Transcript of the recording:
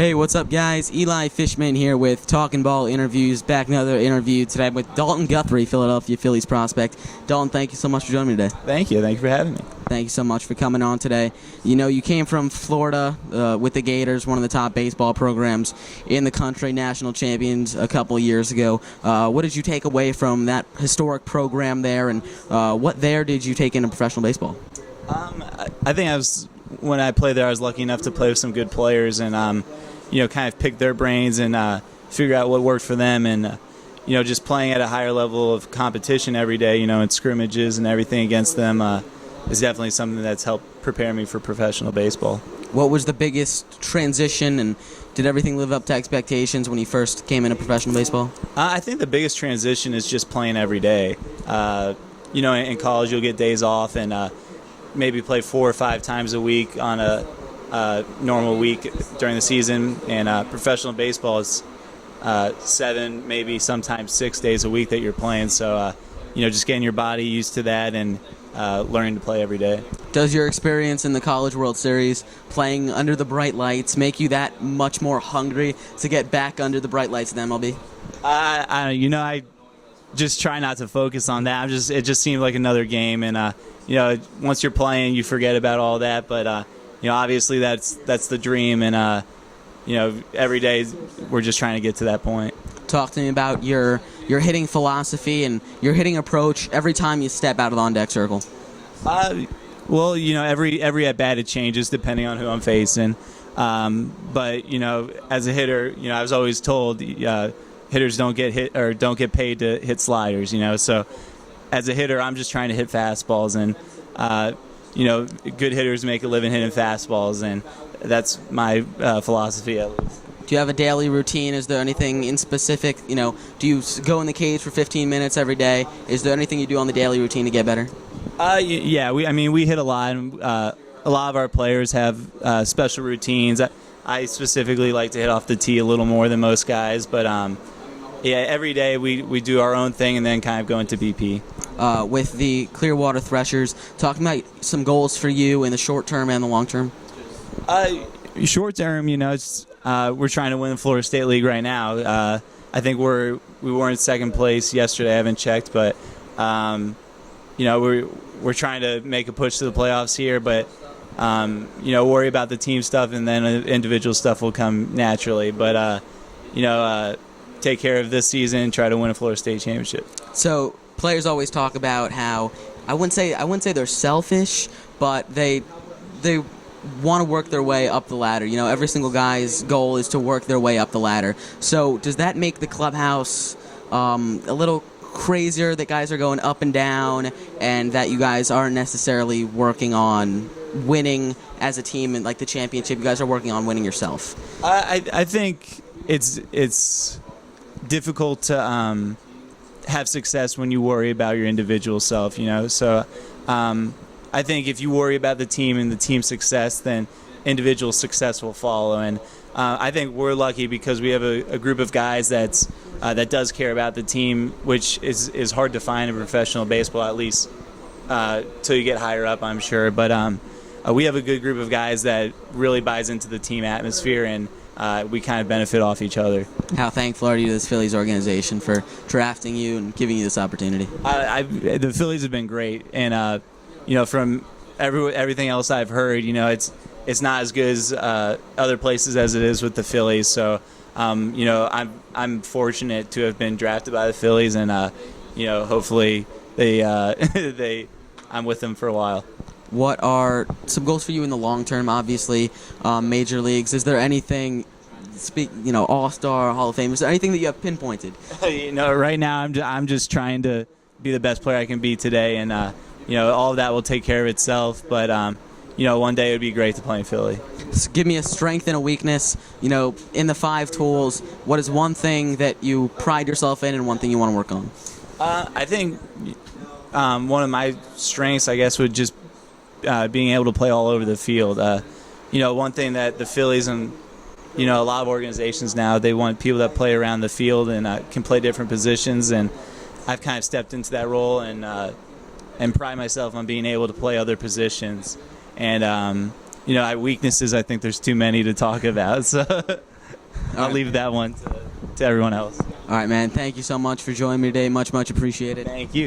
Hey, what's up, guys? Eli Fishman here with Talking Ball Interviews. Back another interview today with Dalton Guthrie, Philadelphia Phillies prospect. Dalton, thank you so much for joining me today. Thank you. Thank you for having me. Thank you so much for coming on today. You know, you came from Florida with the Gators, one of the top baseball programs in the country, national champions a couple of years ago. What did you take away from that historic program there, and what there did you take into professional baseball? I think when I played there, I was lucky enough to play with some good players and, kind of pick their brains and figure out what worked for them. And, just playing at a higher level of competition every day, in scrimmages and everything against them is definitely something that's helped prepare me for professional baseball. What was the biggest transition, and did everything live up to expectations when you first came into professional baseball? I think the biggest transition is just playing every day. In college you'll get days off and maybe play 4 or 5 times a week on a normal week during the season, and professional baseball is 7, maybe sometimes 6 days a week that you're playing. So, just getting your body used to that and learning to play every day. Does your experience in the College World Series, playing under the bright lights, make you that much more hungry to get back under the bright lights of the MLB? I just try not to focus on that. It just seemed like another game, and once you're playing, you forget about all that. But obviously that's the dream, and every day we're just trying to get to that point. Talk to me about your hitting philosophy and your hitting approach every time you step out of the on-deck circle. Every at bat it changes depending on who I'm facing. But as a hitter, I was always told hitters don't get hit or don't get paid to hit sliders. So as a hitter, I'm just trying to hit fastballs, and good hitters make a living hitting fastballs, and that's my philosophy at least. Do you have a daily routine? Is there anything in specific? Do you go in the cage for 15 minutes every day? Is there anything you do on the daily routine to get better? Yeah, we hit a lot. And, a lot of our players have special routines. I specifically like to hit off the tee a little more than most guys, but every day we do our own thing and then kind of go into BP. With the Clearwater Threshers, talking about some goals for you in the short term and the long term. Short term, it's we're trying to win the Florida State League right now. I think we were in second place yesterday. I haven't checked, but we're trying to make a push to the playoffs here. But worry about the team stuff, and then individual stuff will come naturally. But take care of this season and try to win a Florida State championship. So players always talk about how I wouldn't say they're selfish, but they want to work their way up the ladder. Every single guy's goal is to work their way up the ladder. So does that make the clubhouse a little crazier, that guys are going up and down, and that you guys aren't necessarily working on winning as a team and like the championship? You guys are working on winning yourself. I think it's difficult to have success when you worry about your individual self. So I think if you worry about the team and the team's success, then individual success will follow. And I think we're lucky because we have a group of guys that does care about the team, which is hard to find in professional baseball, at least till you get higher up, I'm sure. But we have a good group of guys that really buys into the team atmosphere, and we kind of benefit off each other. How thankful are you to this Phillies organization for drafting you and giving you this opportunity? The Phillies have been great, and from everything else I've heard, it's not as good as other places as it is with the Phillies. So, I'm fortunate to have been drafted by the Phillies, and hopefully I'm with them for a while. What are some goals for you in the long term? Obviously, major leagues. Is there anything? All-Star, Hall of Fame. Is there anything that you have pinpointed? Right now I'm just trying to be the best player I can be today, and all of that will take care of itself. But one day it would be great to play in Philly. So give me a strength and a weakness. In the 5 tools, what is one thing that you pride yourself in, and one thing you want to work on? I think one of my strengths, I guess, would just being able to play all over the field. One thing that the Phillies and a lot of organizations now, they want people that play around the field and can play different positions, and I've kind of stepped into that role and pride myself on being able to play other positions. And weaknesses, I think there's too many to talk about. So I'll leave that one to everyone else. All right, man. Thank you so much for joining me today. Much appreciated. Thank you.